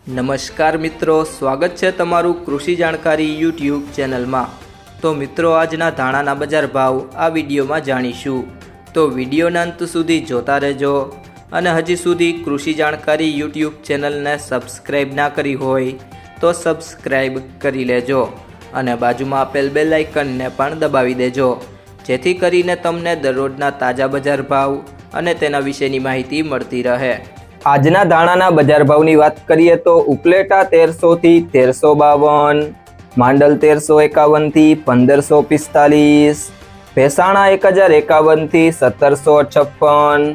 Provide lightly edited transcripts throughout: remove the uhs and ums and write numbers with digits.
નમસ્કાર મિત્રો, સ્વાગત છે તમારું કૃષિ જાણકારી યુટ્યુબ ચેનલમાં। તો મિત્રો, આજના ધાણાના બજાર ભાવ આ વિડીયોમાં જાણીશું, તો વિડીયોના અંત સુધી જોતા રહેજો। અને હજી સુધી કૃષિ જાણકારી યુટ્યુબ ચેનલને સબસ્ક્રાઈબ ના કરી હોય તો સબસ્ક્રાઈબ કરી લેજો અને બાજુમાં આપેલ બેલ આઇકનને પણ દબાવી દેજો, જેથી કરીને તમને દરરોજના તાજા બજાર ભાવ અને તેના વિશેની માહિતી મળતી રહે। આજના ધાણાના બજાર ભાવની વાત કરીએ તો ઉપલેટા 1300 થી 1352, માંડલ 1351 થી 1545, ભેસાણા 1051 થી 1756,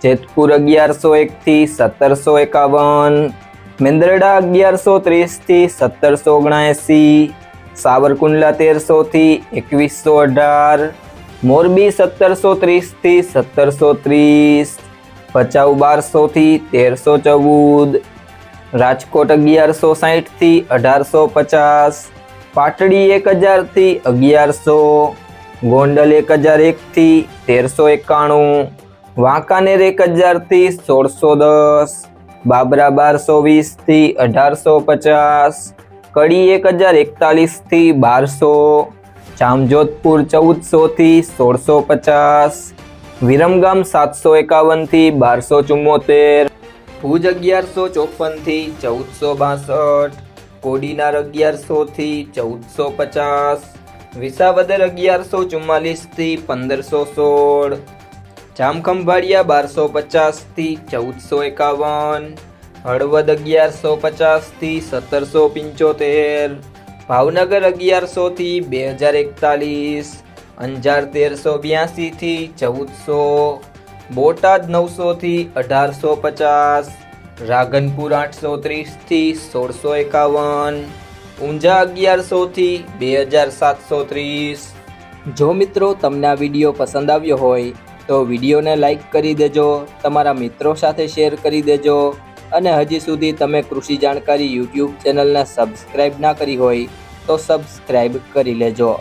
જેતપુર 1101 થી 1751, મેંદરડા 1130 થી 1779, સાવરકુંડલા 1300 થી 2118, મોરબી 1730 થી 1730, ભચાઉ 1200 થી 1314, રાજકોટ 1160 થી 1850, પાટડી 1000 થી 1100, ગોંડલ 1001 થી 1391, વાંકાનેર 1000 થી 1610, બાબરા 1220 થી 1850, કડી 1041 થી 1200, જામજોધપુર 1400 થી 1650, વિરમગામ 751 થી 1274, ભુજ 1154 થી 1462, કોડીનાર 1100 થી 1450, વિસાવદર 1144 થી 1516, જામખંભાળિયા 1250 થી 1451, હળવદ 1150 થી 1775, ભાવનગર 1100 થી 2041, અંજાર 1382 થી 1400, બોટાદ 900 થી 1850, રાધનપુર 830 થી 1651, ઊંઝા 1100 થી 2730। જો મિત્રો તમને આ વિડીયો પસંદ આવ્યો હોય તો વિડીયોને લાઈક કરી દેજો, તમારા મિત્રો સાથે શેર કરી દેજો અને હજી સુધી તમે કૃષિ જાણકારી યુટ્યુબ ચેનલને સબસ્ક્રાઈબ ના કરી હોય તો સબસ્ક્રાઈબ કરી લેજો।